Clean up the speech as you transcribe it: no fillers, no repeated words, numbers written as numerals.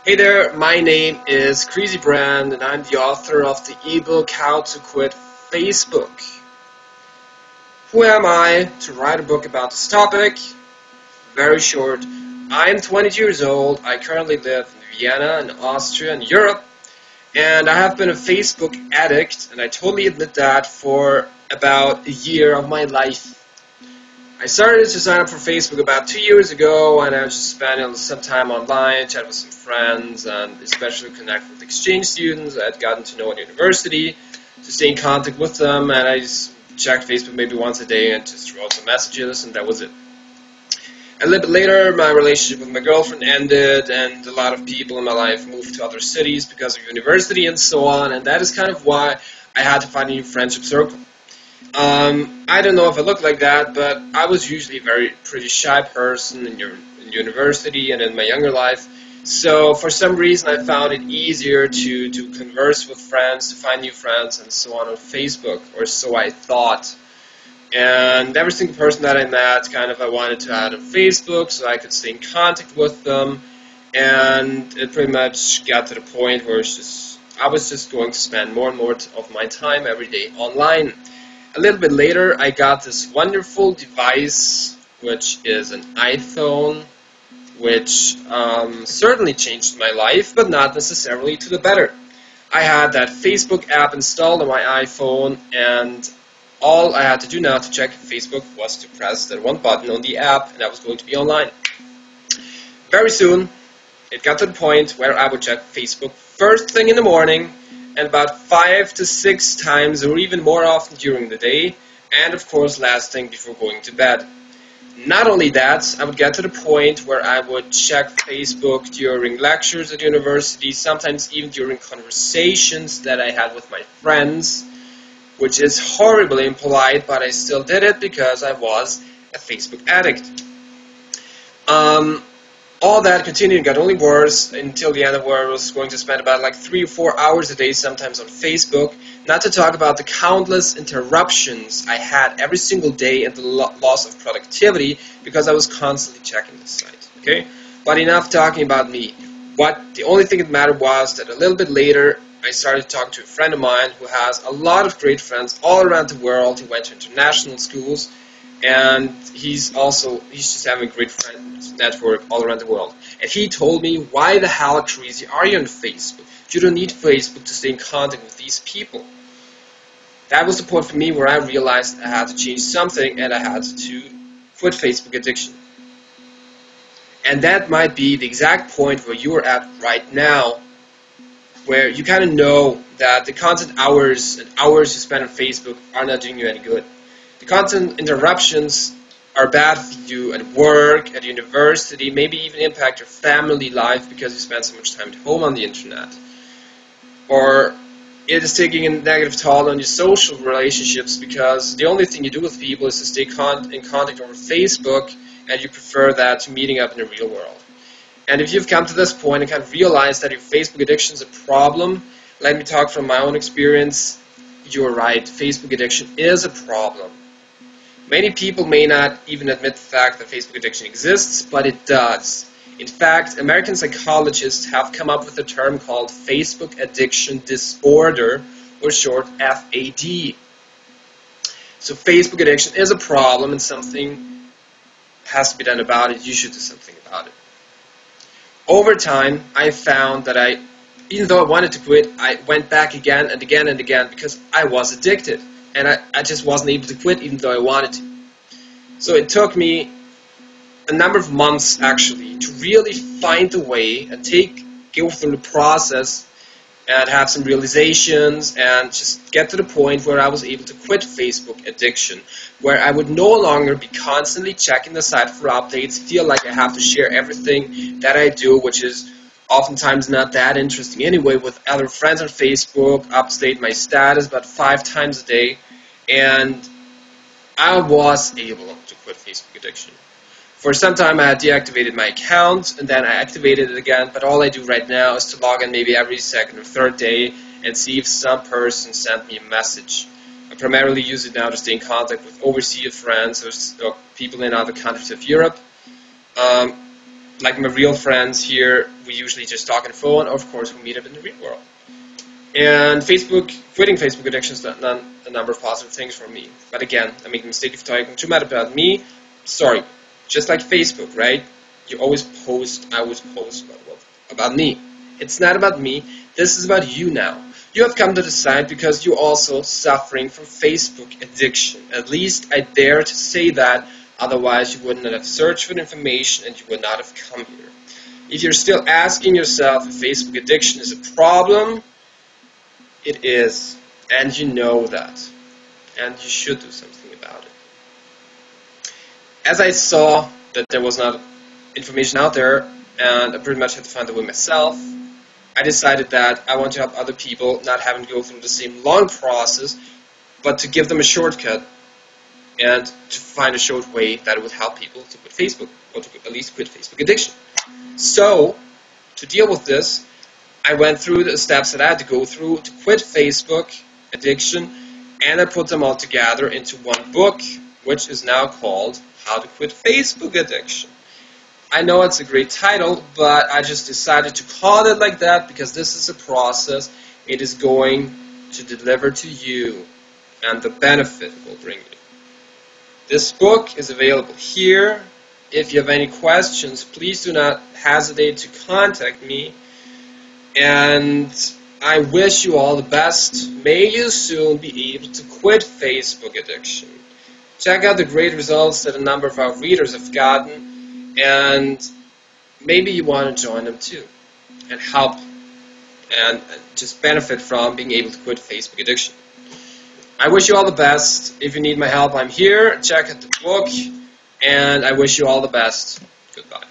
Hey there, my name is Crazy Brand and I'm the author of the ebook How to Quit Facebook. Who am I to write a book about this topic? Very short. I am 20 years old. I currently live in Vienna in Austria in Europe, and I have been a Facebook addict, and I totally admit that, for about a year of my life. I started to sign up for Facebook about 2 years ago, and I was just spending some time online, chat with some friends, and especially connect with exchange students I had gotten to know at university, to stay in contact with them, and I just checked Facebook maybe once a day and just wrote some messages, and that was it. A little bit later, my relationship with my girlfriend ended, and a lot of people in my life moved to other cities because of university and so on, and that is kind of why I had to find a new friendship circle. I don't know if I look like that, but I was usually a pretty shy person in university and in my younger life. So for some reason I found it easier to converse with friends, to find new friends and so on Facebook, or so I thought. And every single person that I met, I wanted to add on Facebook so I could stay in contact with them. And it pretty much got to the point where I was just going to spend more and more of my time every day online. A little bit later, I got this wonderful device, which is an iPhone, which certainly changed my life, but not necessarily to the better. I had that Facebook app installed on my iPhone, and all I had to do now to check Facebook was to press that one button on the app, and I was going to be online. Very soon, it got to the point where I would check Facebook first thing in the morning, and about 5 to 6 times or even more often during the day, and of course last thing before going to bed. Not only that, I would get to the point where I would check Facebook during lectures at university, sometimes even during conversations that I had with my friends, which is horribly impolite, but I still did it because I was a Facebook addict. All that continued and got only worse until the end of where I was going to spend about 3 or 4 hours a day sometimes on Facebook, not to talk about the countless interruptions I had every single day and the loss of productivity because I was constantly checking the site. Okay? But enough talking about me. The only thing that mattered was that a little bit later I started talking to a friend of mine who has a lot of great friends all around the world. He went to international schools, and he's just having a great friend network all around the world. And he told me, why the hell, crazy, are you on Facebook? You don't need Facebook to stay in contact with these people. That was the point for me where I realized I had to change something, and I had to quit Facebook addiction. And that might be the exact point where you are at right now, where you kind of know that the constant hours and hours you spend on Facebook are not doing you any good. The constant interruptions are bad for you at work, at university, maybe even impact your family life because you spend so much time at home on the internet. Or it is taking a negative toll on your social relationships because the only thing you do with people is to stay in contact over Facebook, and you prefer that to meeting up in the real world. And if you've come to this point and kind of realized that your Facebook addiction is a problem, let me talk from my own experience. You're right, Facebook addiction is a problem. Many people may not even admit the fact that Facebook addiction exists, but it does. In fact, American psychologists have come up with a term called Facebook addiction disorder, or short FAD. So Facebook addiction is a problem, and something has to be done about it. You should do something about it. Over time, I found that even though I wanted to quit, I went back again and again and again because I was addicted. And I just wasn't able to quit even though I wanted to. So it took me a number of months, actually, to really find a way and go through the process and have some realizations and just get to the point where I was able to quit Facebook addiction, where I would no longer be constantly checking the site for updates, feel like I have to share everything that I do, which is oftentimes not that interesting anyway, with other friends on Facebook, update my status about 5 times a day, and I was able to quit Facebook addiction. For some time I had deactivated my account, and then I activated it again, but all I do right now is to log in maybe every second or third day and see if some person sent me a message. I primarily use it now to stay in contact with overseas friends or people in other countries of Europe. like my real friends here, we usually just talk on the phone, or of course we meet up in the real world. And quitting Facebook addiction has done a number of positive things for me. But again, I make the mistake of talking too much about me. Sorry, just like Facebook, right? You always post, I always post about me. It's not about me, this is about you now. You have come to the site because you're also suffering from Facebook addiction. At least I dare to say that, otherwise you would not have searched for the information and you would not have come here. If you're still asking yourself if Facebook addiction is a problem, it is, and you know that, and you should do something about it. As I saw that there was not information out there, and I pretty much had to find the way myself, I decided that I want to help other people not having to go through the same long process, but to give them a shortcut, and to find a short way that would help people to quit Facebook, or to at least quit Facebook addiction. So, to deal with this, I went through the steps that I had to go through to quit Facebook addiction, and I put them all together into one book, which is now called How to Quit Facebook Addiction. I know it's a great title, but I just decided to call it like that because this is a process it is going to deliver to you and the benefit it will bring you. This book is available here. If you have any questions, please do not hesitate to contact me. And I wish you all the best. May you soon be able to quit Facebook addiction. Check out the great results that a number of our readers have gotten, and maybe you want to join them too and help and just benefit from being able to quit Facebook addiction. I wish you all the best. If you need my help, I'm here. Check out the book, and I wish you all the best. Goodbye.